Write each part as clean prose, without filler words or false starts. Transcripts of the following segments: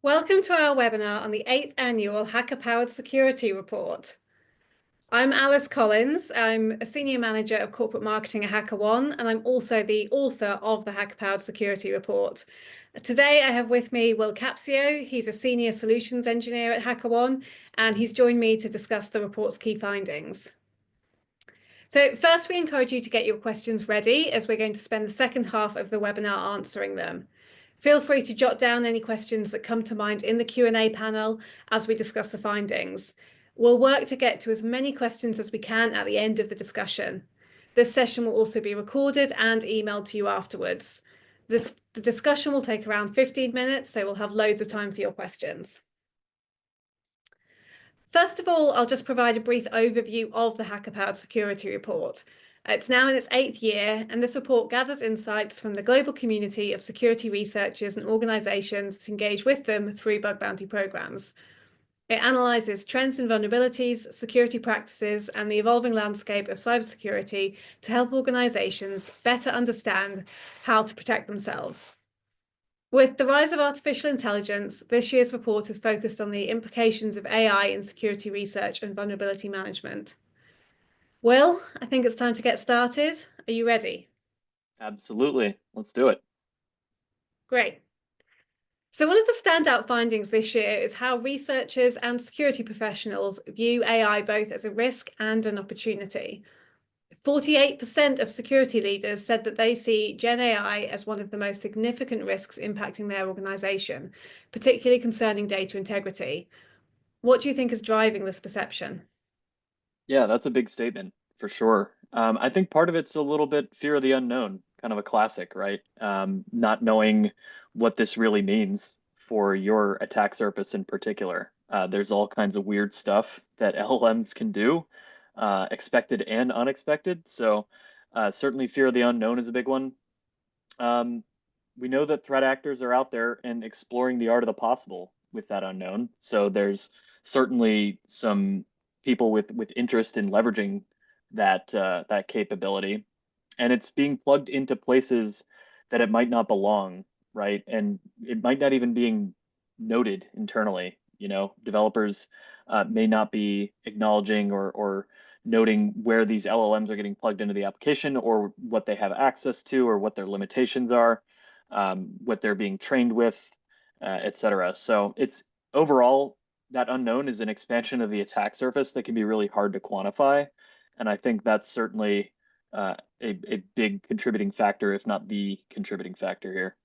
Welcome to our webinar on the 8th annual Hacker-Powered Security Report. I'm Alice Collins. I'm a Senior Manager of Corporate Marketing at HackerOne, and I'm also the author of the Hacker-Powered Security Report. Today I have with me Will Capsio. He's a Senior Solutions Engineer at HackerOne, and he's joined me to discuss the report's key findings. So first, we encourage you to get your questions ready, as we're going to spend the second half of the webinar answering them. Feel free to jot down any questions that come to mind in the Q&A panel as we discuss the findings. We'll work to get to as many questions as we can at the end of the discussion. This session will also be recorded and emailed to you afterwards. The discussion will take around 15 minutes, so we'll have loads of time for your questions. First of all, I'll just provide a brief overview of the Hacker-Powered Security Report. It's now in its 8th year, and this report gathers insights from the global community of security researchers and organizations to engage with them through bug bounty programs. It analyzes trends and vulnerabilities, security practices, and the evolving landscape of cybersecurity to help organizations better understand how to protect themselves. With the rise of artificial intelligence, this year's report is focused on the implications of AI in security research and vulnerability management. Will, I think it's time to get started. Are you ready? Absolutely. Let's do it. Great. So one of the standout findings this year is how researchers and security professionals view AI both as a risk and an opportunity. 48% of security leaders said that they see Gen AI as one of the most significant risks impacting their organization, particularly concerning data integrity. What do you think is driving this perception? Yeah, that's a big statement for sure. I think part of it's a little bit fear of the unknown, kind of a classic, right? Not knowing what this really means for your attack surface in particular. There's all kinds of weird stuff that LLMs can do, expected and unexpected. So certainly fear of the unknown is a big one. We know that threat actors are out there and exploring the art of the possible with that unknown. So there's certainly some people with interest in leveraging that capability, and it's being plugged into places that it might not belong, right? And it might not even being noted internally. You know, developers may not be acknowledging or noting where these LLMs are getting plugged into the application or what they have access to or what their limitations are, what they're being trained with, et cetera. So it's overall that unknown is an expansion of the attack surface that can be really hard to quantify. And I think that's certainly a big contributing factor, if not the contributing factor here.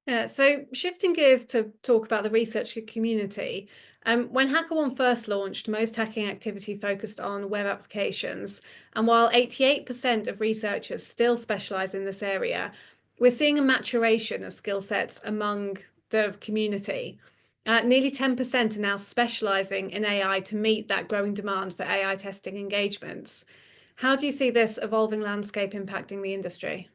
Yeah, so shifting gears to talk about the research community. When HackerOne first launched, most hacking activity focused on web applications. And while 88% of researchers still specialize in this area, we're seeing a maturation of skill sets among the community. Nearly 10% are now specializing in AI to meet that growing demand for AI testing engagements. How do you see this evolving landscape impacting the industry?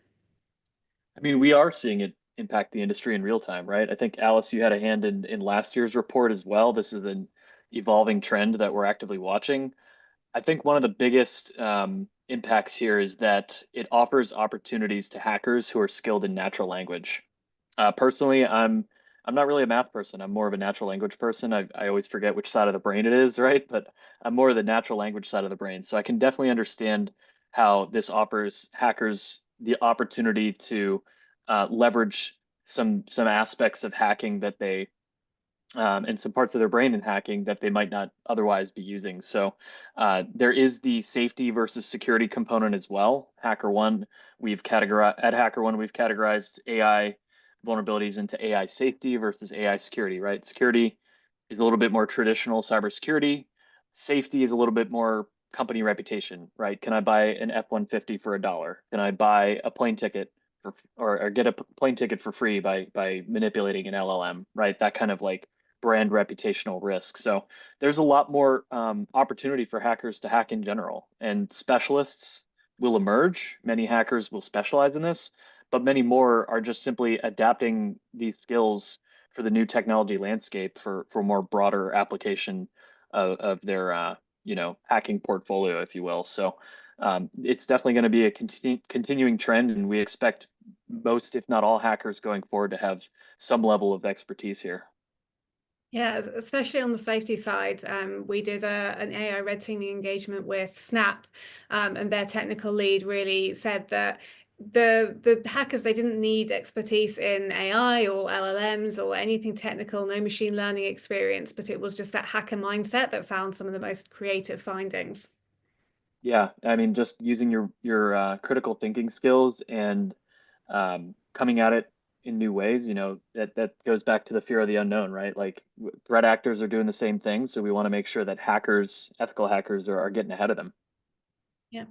I mean, we are seeing it impact the industry in real time, right? I think, Alice, you had a hand in last year's report as well. This is an evolving trend that we're actively watching. I think one of the biggest impacts here is that it offers opportunities to hackers who are skilled in natural language. Personally, I'm not really a math person. I'm more of a natural language person. I always forget which side of the brain it is, right? But I'm more of the natural language side of the brain. So I can definitely understand how this offers hackers the opportunity to leverage some aspects of hacking that they and some parts of their brain in hacking that they might not otherwise be using. So there is the safety versus security component as well. HackerOne, we've categorized AI vulnerabilities into AI safety versus AI security, right? Security is a little bit more traditional cybersecurity. Safety is a little bit more company reputation, right? Can I buy an F-150 for $1? Can I buy a plane ticket for, or get a plane ticket for free by manipulating an LLM, right? That kind of like brand reputational risk. So there's a lot more opportunity for hackers to hack in general, and specialists will emerge. Many hackers will specialize in this, but many more are just simply adapting these skills for the new technology landscape for more broader application of their hacking portfolio, if you will. So it's definitely going to be a continuing trend, and we expect most, if not all, hackers going forward to have some level of expertise here. Yeah, especially on the safety side, we did an AI red teaming engagement with Snap, and their technical lead really said that the hackers, they didn't need expertise in AI or LLMs or anything technical, no machine learning experience, but it was just that hacker mindset that found some of the most creative findings. Yeah, I mean, just using your critical thinking skills and coming at it in new ways, that goes back to the fear of the unknown, right? Like threat actors are doing the same thing, so we want to make sure that hackers, ethical hackers, are getting ahead of them. Yeah.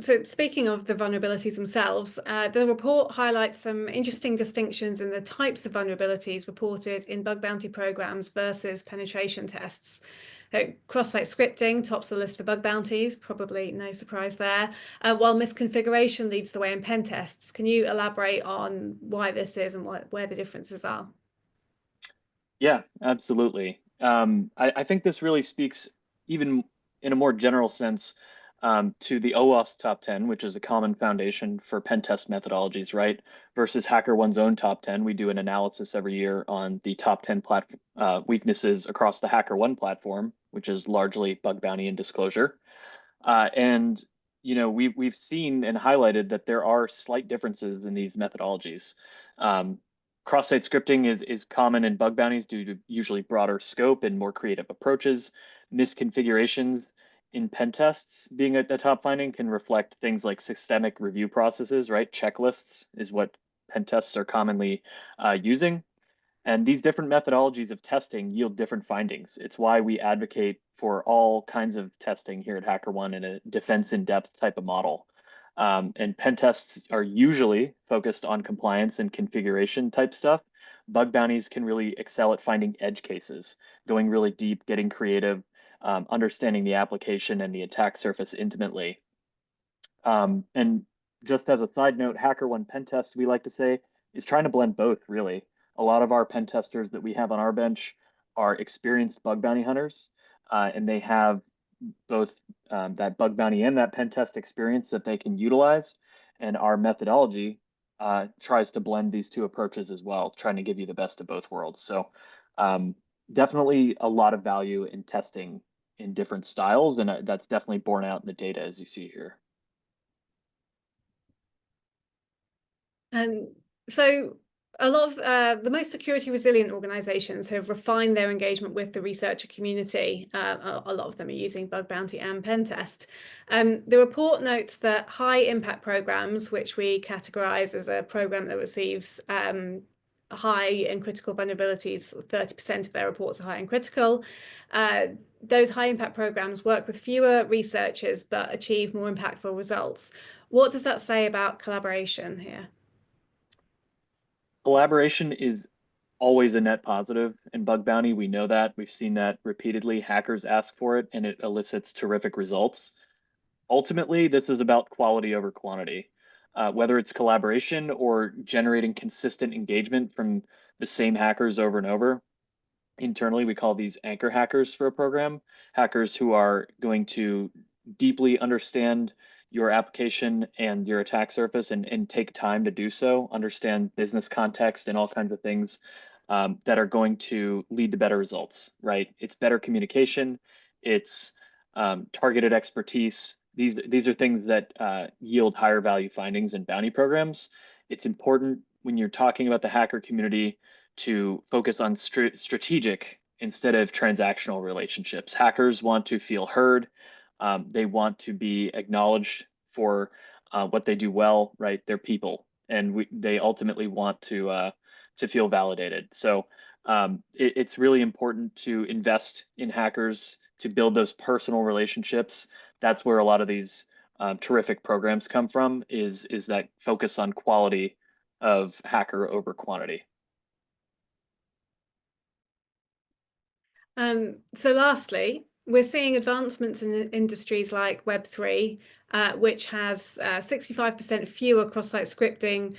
So speaking of the vulnerabilities themselves, the report highlights some interesting distinctions in the types of vulnerabilities reported in bug bounty programs versus penetration tests. Cross-site scripting tops the list for bug bounties, probably no surprise there, while misconfiguration leads the way in pen tests. Can you elaborate on why this is and where the differences are? Yeah, absolutely. I think this really speaks, even in a more general sense, to the OWASP top 10, which is a common foundation for pen test methodologies, right? Versus HackerOne's own top 10. We do an analysis every year on the top 10 weaknesses across the HackerOne platform, which is largely bug bounty and disclosure. And we've seen and highlighted that there are slight differences in these methodologies. Um, Cross-site scripting is common in bug bounties due to usually broader scope and more creative approaches. Misconfigurations in pen tests being a top finding can reflect things like systemic review processes, right? Checklists is what pen tests are commonly using. And these different methodologies of testing yield different findings. It's why we advocate for all kinds of testing here at HackerOne in a defense in depth type of model. And pen tests are usually focused on compliance and configuration type stuff. Bug bounties can really excel at finding edge cases, going really deep, getting creative, understanding the application and the attack surface intimately. And just as a side note, HackerOne pen test, we like to say, is trying to blend both, really. A lot of our pen testers that we have on our bench are experienced bug bounty hunters, and they have both that bug bounty and that pen test experience that they can utilize. And our methodology tries to blend these two approaches as well, trying to give you the best of both worlds. So definitely a lot of value in testing in different styles, and that's definitely borne out in the data as you see here. Um, so a lot of the most security resilient organizations have refined their engagement with the researcher community. A lot of them are using bug bounty and pen test. The report notes that high impact programs, which we categorize as a program that receives high and critical vulnerabilities, 30% of their reports are high and critical. Those high impact programs work with fewer researchers but achieve more impactful results. What does that say about collaboration here? Collaboration is always a net positive in bug bounty. We know that. We've seen that repeatedly. Hackers ask for it and it elicits terrific results. Ultimately, this is about quality over quantity. Whether it's collaboration or generating consistent engagement from the same hackers over and over. Internally, we call these anchor hackers for a program, hackers who are going to deeply understand your application and your attack surface and take time to do so, understand business context and all kinds of things that are going to lead to better results, right? It's better communication, it's targeted expertise. These are things that yield higher value findings in bounty programs. It's important when you're talking about the hacker community to focus on strategic instead of transactional relationships. Hackers want to feel heard. They want to be acknowledged for what they do well, right? They're people, and they ultimately want to feel validated. So it's really important to invest in hackers to build those personal relationships. That's where a lot of these terrific programs come from. Is that focus on quality of hacker over quantity. So lastly, we're seeing advancements in industries like Web3, which has 65% fewer cross-site scripting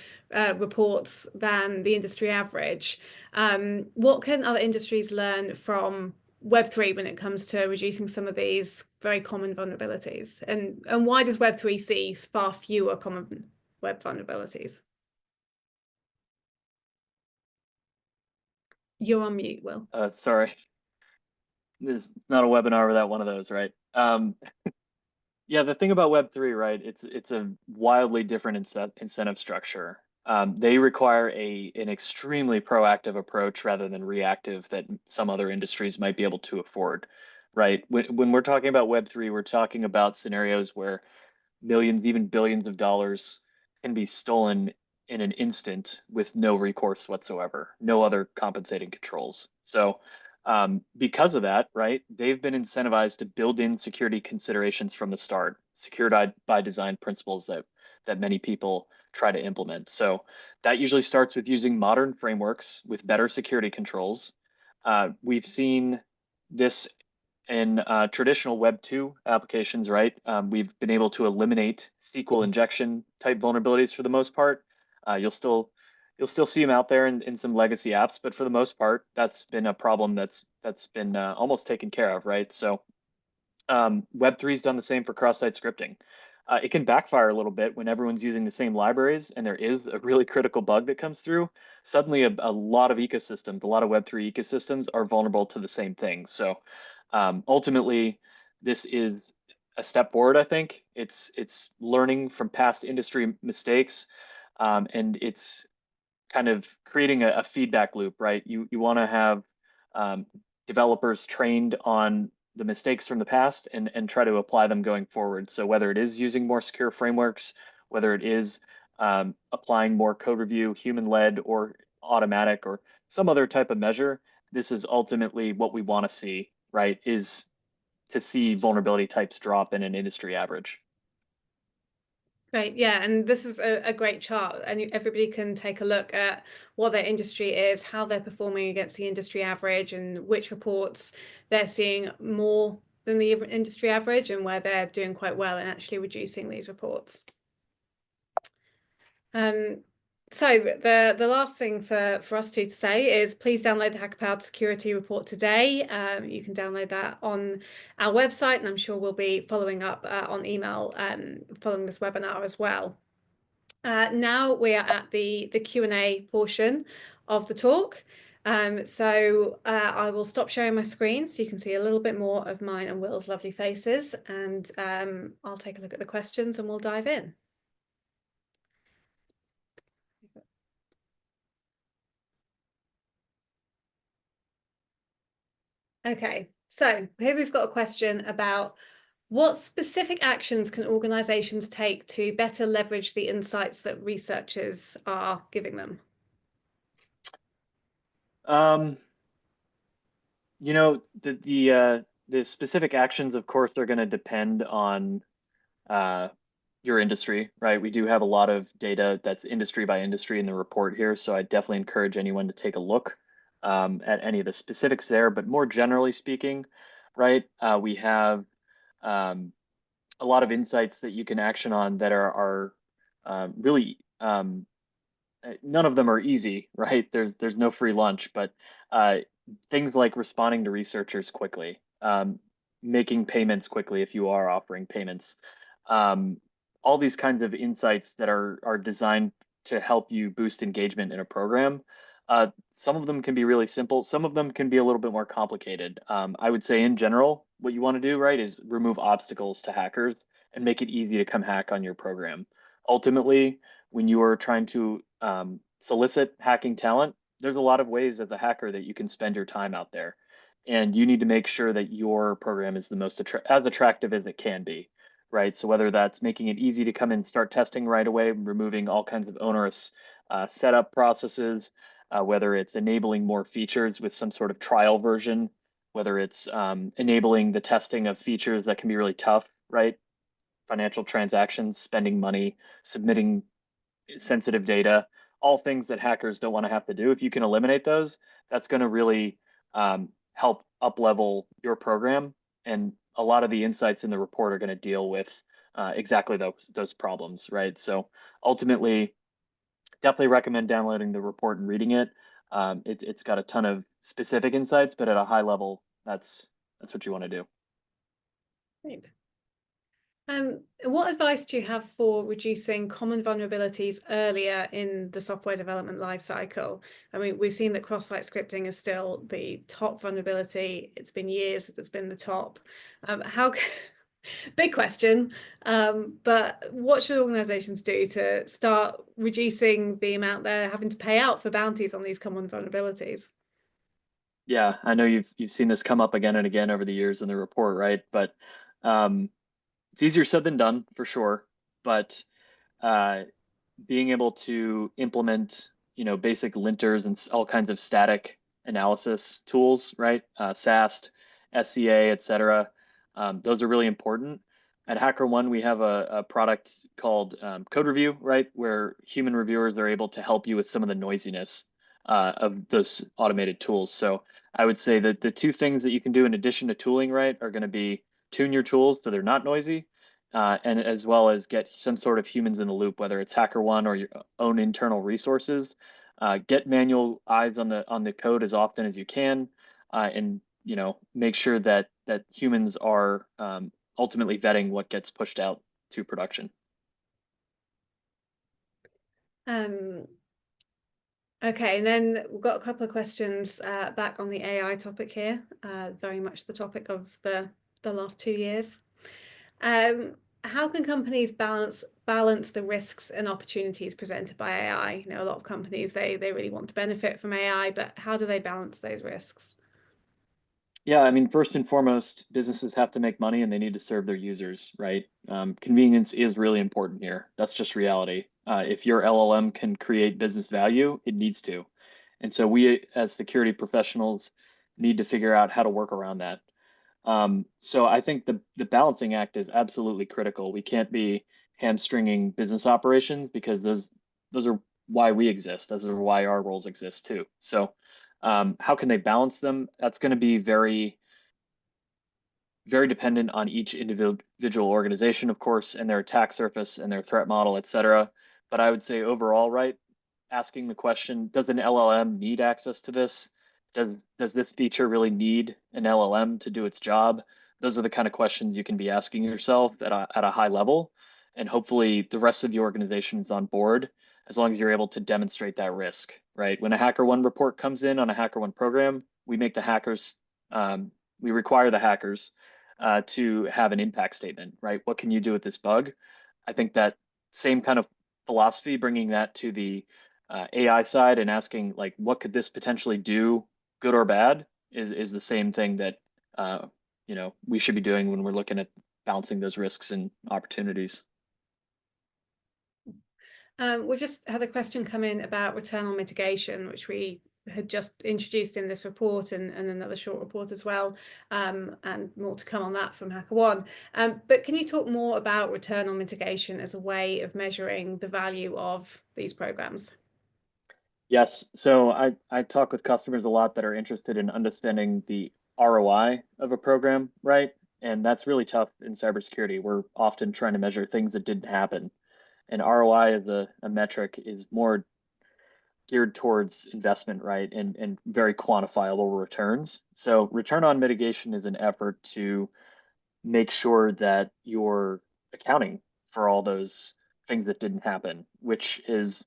reports than the industry average. What can other industries learn from Web3 when it comes to reducing some of these very common vulnerabilities? And why does Web3 see far fewer common web vulnerabilities. You're on mute, Will. Sorry, this is not a webinar without one of those, right? Yeah, the thing about Web3, right? It's a wildly different incentive structure. They require an extremely proactive approach rather than reactive that some other industries might be able to afford, right? When we're talking about Web3, we're talking about scenarios where millions, even billions of dollars can be stolen in an instant with no recourse whatsoever, no other compensating controls. So, because of that, right, they've been incentivized to build in security considerations from the start, secured by design principles that many people try to implement. So that usually starts with using modern frameworks with better security controls. We've seen this in traditional Web 2 applications, right? We've been able to eliminate SQL injection type vulnerabilities for the most part. You'll still see them out there in some legacy apps, but for the most part, that's been a problem that's been almost taken care of, right? So Web3's done the same for cross-site scripting. It can backfire a little bit when everyone's using the same libraries and there is a really critical bug that comes through. Suddenly, a lot of ecosystems, a lot of Web3 ecosystems are vulnerable to the same thing. So ultimately, this is a step forward, I think. It's learning from past industry mistakes, and it's kind of creating a feedback loop, right? You want to have um, developers trained on the mistakes from the past and try to apply them going forward. So whether it is using more secure frameworks, whether it is applying more code review, human-led or automatic or some other type of measure, this is ultimately what we want to see, right? Is to see vulnerability types drop in an industry average. Great, yeah, and this is a great chart, and everybody can take a look at what their industry is, how they're performing against the industry average, and which reports they're seeing more than the industry average, and where they're doing quite well in actually reducing these reports. So the last thing for us two to say is please download the Hacker-Powered Security Report today. You can download that on our website, and I'm sure we'll be following up on email following this webinar as well. Now we are at the Q&A portion of the talk. So I will stop sharing my screen so you can see a little bit more of mine and Will's lovely faces, and I'll take a look at the questions and we'll dive in. Okay, so here we've got a question about what specific actions can organizations take to better leverage the insights that researchers are giving them? Um, the specific actions, of course, are going to depend on uh, your industry, right? We do have a lot of data that's industry by industry in the report here, so I definitely encourage anyone to take a look at any of the specifics there. But more generally speaking, right, we have um, a lot of insights that you can action on that are really none of them are easy, right? There's no free lunch, but uh, things like responding to researchers quickly, making payments quickly if you are offering payments, um, all these kinds of insights that are designed to help you boost engagement in a program. Some of them can be really simple. Some of them can be a little bit more complicated. I would say in general, what you want to do, right, is remove obstacles to hackers and make it easy to come hack on your program. Ultimately, when you are trying to solicit hacking talent, there's a lot of ways as a hacker that you can spend your time out there. And you need to make sure that your program is the most as attractive as it can be, right? So whether that's making it easy to come and start testing right away, removing all kinds of onerous setup processes, whether it's enabling more features with some sort of trial version, whether it's enabling the testing of features that can be really tough, right? Financial transactions, spending money, submitting sensitive data, all things that hackers don't want to have to do. If you can eliminate those, that's going to really help up level your program. And a lot of the insights in the report are going to deal with exactly those problems, right? So ultimately, definitely recommend downloading the report and reading it. It's got a ton of specific insights, but at a high level, that's what you want to do. Great. What advice do you have for reducing common vulnerabilities earlier in the software development lifecycle? I mean, we've seen that cross-site scripting is still the top vulnerability. It's been years that it's been the top. How big question, but what should organizations do to start reducing the amount they're having to pay out for bounties on these common vulnerabilities? Yeah, I know you've seen this come up again and again over the years in the report, right? But um, it's easier said than done for sure. But uh, being able to implement, basic linters and all kinds of static analysis tools, right? SAST, SCA, et cetera. Those are really important. At HackerOne, we have a product called Code Review, right? Where human reviewers are able to help you with some of the noisiness of those automated tools. So I would say that the two things that you can do in addition to tooling, right, are going to be tune your tools so they're not noisy, and as well as get some sort of humans in the loop, whether it's HackerOne or your own internal resources. Get manual eyes on the code as often as you can, and make sure that humans are ultimately vetting what gets pushed out to production. Um, okay, and then we've got a couple of questions back on the AI topic here, very much the topic of the last 2 years. How can companies balance the risks and opportunities presented by AI? You know, a lot of companies they really want to benefit from AI, but how do they balance those risks? Yeah, I mean, first and foremost, businesses have to make money and they need to serve their users, right? Convenience is really important here. That's just reality. If your LLM can create business value, it needs to. And so we, as security professionals, need to figure out how to work around that. So I think the balancing act is absolutely critical. We can't be hamstringing business operations because those are why we exist. Those are why our roles exist too. So how can they balance them? That's going to be very, very dependent on each individual organization, of course, and their attack surface and their threat model, et cetera. But I would say overall, right, asking the question, does an LLM need access to this? Does this feature really need an LLM to do its job? Those are the kind of questions you can be asking yourself at a high level. And hopefully the rest of the organization is on board as long as you're able to demonstrate that risk, right? When a HackerOne report comes in on a HackerOne program, we make the hackers, we require the hackers to have an impact statement, right? What can you do with this bug? I think that same kind of philosophy, bringing that to the AI side and asking like, what could this potentially do, good or bad, is the same thing that we should be doing when we're looking at balancing those risks and opportunities. We've just had a question come in about return on mitigation, which we had just introduced in this report and another short report as well, and more to come on that from HackerOne. But can you talk more about return on mitigation as a way of measuring the value of these programs? Yes. So I talk with customers a lot that are interested in understanding the ROI of a program, right? And that's really tough in cybersecurity. We're often trying to measure things that didn't happen. And ROI as a metric is more geared towards investment, right? And very quantifiable returns. So return on mitigation is an effort to make sure that you're accounting for all those things that didn't happen, which is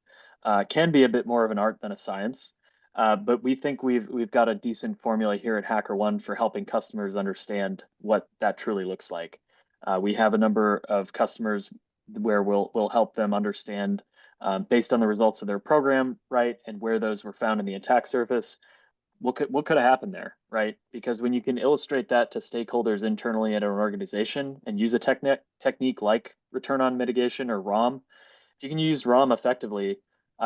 can be a bit more of an art than a science. But we think we've got a decent formula here at HackerOne for helping customers understand what that truly looks like. We have a number of customers where we'll help them understand based on the results of their program, right, and where those were found in the attack surface, what could have happened there, right? Because when you can illustrate that to stakeholders internally at an organization and use a technique like return on mitigation or ROM, if you can use ROM effectively,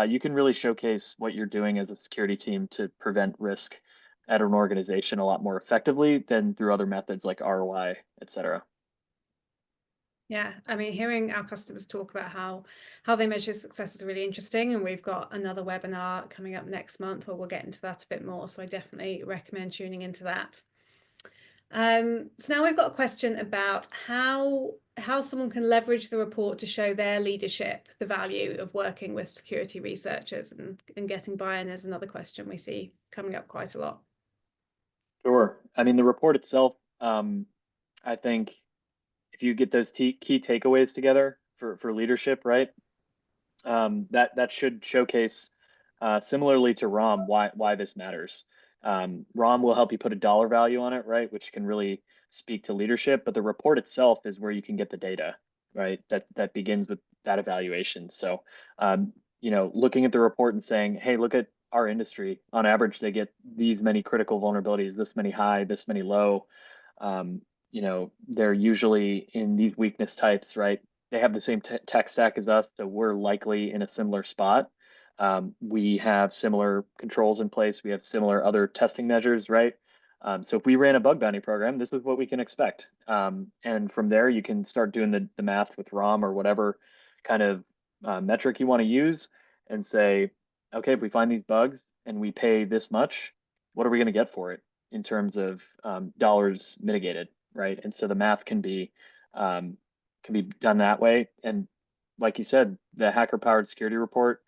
you can really showcase what you're doing as a security team to prevent risk at an organization a lot more effectively than through other methods like ROI, et cetera. Yeah, I mean, hearing our customers talk about how they measure success is really interesting, and we've got another webinar coming up next month where we'll get into that a bit more. So I definitely recommend tuning into that. So now we've got a question about how someone can leverage the report to show their leadership the value of working with security researchers and getting buy-in is another question we see coming up quite a lot. Sure. I mean, the report itself, I think if you get those key takeaways together for leadership, right? That should showcase, similarly to ROM, why this matters. ROM will help you put a dollar value on it, right, which can really speak to leadership. But the report itself is where you can get the data, right? That begins with that evaluation. So, looking at the report and saying, hey, look at our industry. On average, they get these many critical vulnerabilities, this many high, this many low. They're usually in these weakness types, right? They have the same tech stack as us, so we're likely in a similar spot. We have similar controls in place. We have similar other testing measures, right? So if we ran a bug bounty program, this is what we can expect. And from there, you can start doing the math with ROM or whatever kind of metric you want to use and say, okay, if we find these bugs and we pay this much, what are we going to get for it in terms of dollars mitigated, right? And so the math can be done that way. And like you said, the hacker-powered security report,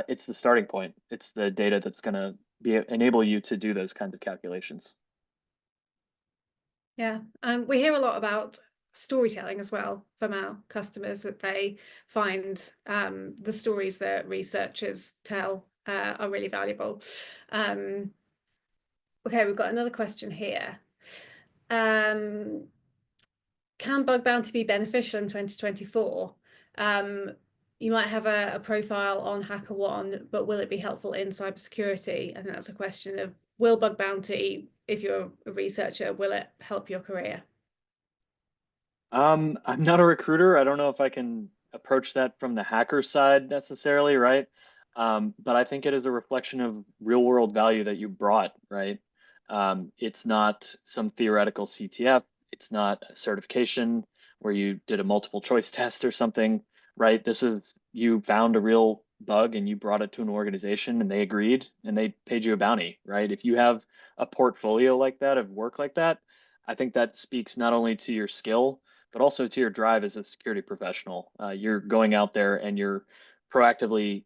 it's the starting point. It's the data that's going to enable you to do those kinds of calculations. Yeah, we hear a lot about storytelling as well from our customers, that they find the stories that researchers tell are really valuable. Okay, we've got another question here. Can bug bounty be beneficial in 2024? You might have a profile on HackerOne, but will it be helpful in cybersecurity? I think that's a question of, will bug bounty, if you're a researcher, will it help your career? I'm not a recruiter. I don't know if I can approach that from the hacker side necessarily, right? But I think it is a reflection of real world value that you brought, right? It's not some theoretical CTF. It's not a certification where you did a multiple choice test or something, right? This is, you found a real bug and you brought it to an organization and they agreed and they paid you a bounty, right? If you have a portfolio like that of work like that, I think that speaks not only to your skill, but also to your drive as a security professional. You're going out there and you're proactively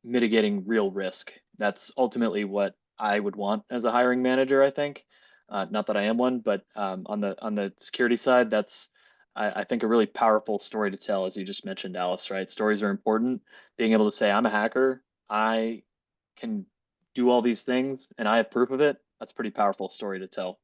mitigating real risk. That's ultimately what I would want as a hiring manager, I think. Not that I am one, but on the security side, that's, I think, a really powerful story to tell, as you just mentioned, Alice, right? Stories are important. Being able to say, I'm a hacker, I can do all these things, and I have proof of it. That's a pretty powerful story to tell.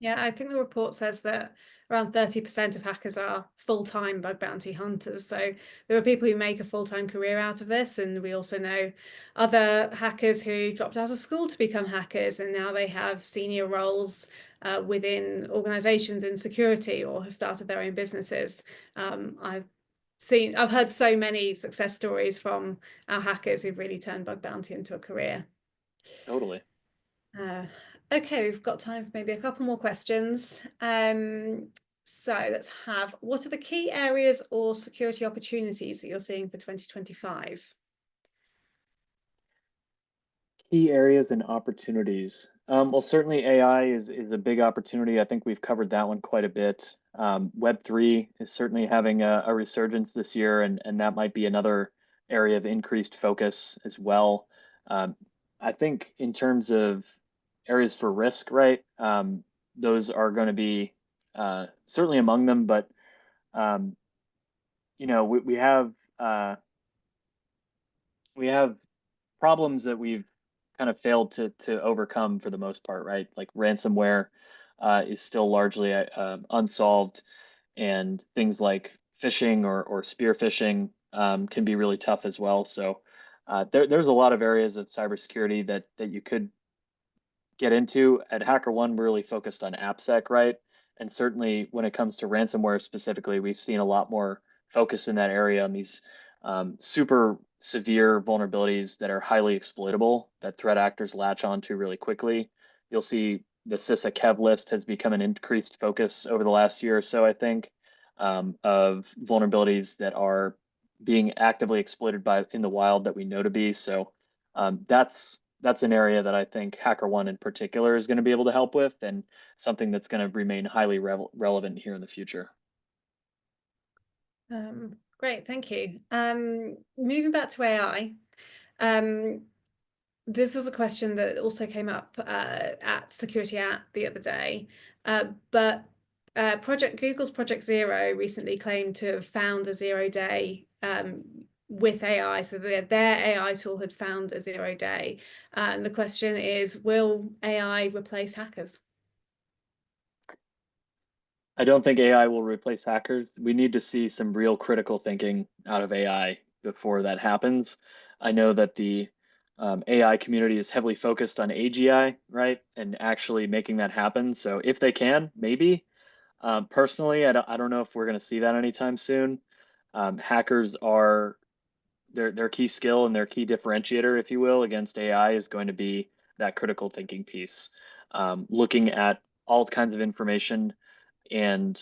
Yeah, I think the report says that around 30% of hackers are full-time bug bounty hunters. So there are people who make a full-time career out of this. And we also know other hackers who dropped out of school to become hackers, and now they have senior roles within organizations in security or have started their own businesses. I've heard so many success stories from our hackers who've really turned bug bounty into a career. Totally. Uh, okay, we've got time for maybe a couple more questions. So let's have, what are the key areas or security opportunities that you're seeing for 2025? Key areas and opportunities. Well, certainly AI is a big opportunity. I think we've covered that one quite a bit. Web3 is certainly having a resurgence this year, and that might be another area of increased focus as well. Um, I think in terms of areas for risk, right? Those are going to be certainly among them, but um, uh, we have problems that we've kind of failed to overcome for the most part, right? Like ransomware is still largely unsolved, and things like phishing or spear phishing can be really tough as well. So there's a lot of areas of cybersecurity that you could get into. At HackerOne, we're really focused on AppSec, right? And certainly when it comes to ransomware specifically, we've seen a lot more focus in that area on these super severe vulnerabilities that are highly exploitable that threat actors latch onto really quickly. You'll see the CISA Kev list has become an increased focus over the last year or so, I think, of vulnerabilities that are being actively exploited in the wild that we know to be. So that's an area that I think HackerOne in particular is going to be able to help with, and something that's going to remain highly relevant here in the future. Great, thank you. Moving back to AI, this was a question that also came up at Security at the other day, but Google's Project Zero recently claimed to have found a 0 day with AI. So their AI tool had found a 0 day. And the question is, will AI replace hackers? I don't think AI will replace hackers. We need to see some real critical thinking out of AI before that happens. I know that the AI community is heavily focused on AGI, right? And actually making that happen. So if they can, maybe. Personally, I don't know if we're going to see that anytime soon. Hackers are their key skill and their key differentiator, if you will, against AI is going to be that critical thinking piece. Looking at all kinds of information and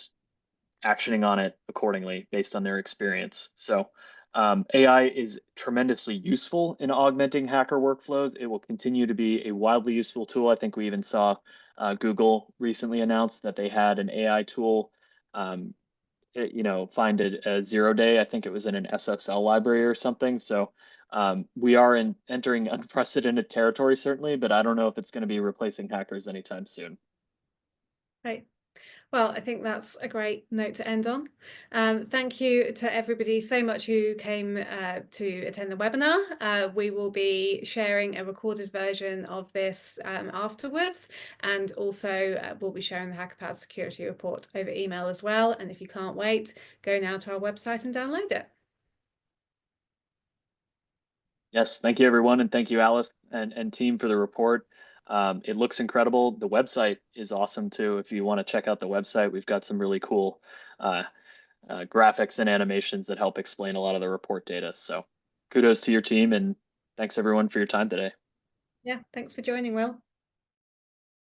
actioning on it accordingly based on their experience. So AI is tremendously useful in augmenting hacker workflows. It will continue to be a wildly useful tool. I think we even saw Google recently announced that they had an AI tool, find a 0 day. I think it was in an SSL library or something. So we are entering unprecedented territory, certainly, but I don't know if it's going to be replacing hackers anytime soon. Right. Well, I think that's a great note to end on. Thank you to everybody so much who came to attend the webinar. We will be sharing a recorded version of this afterwards, and also we'll be sharing the HackerPad security report over email as well. And if you can't wait, go now to our website and download it. Yes, thank you everyone, and thank you Alice and team for the report. It looks incredible. The website is awesome too. If you want to check out the website, we've got some really cool uh, graphics and animations that help explain a lot of the report data. So kudos to your team and thanks everyone for your time today. Yeah, thanks for joining, Will.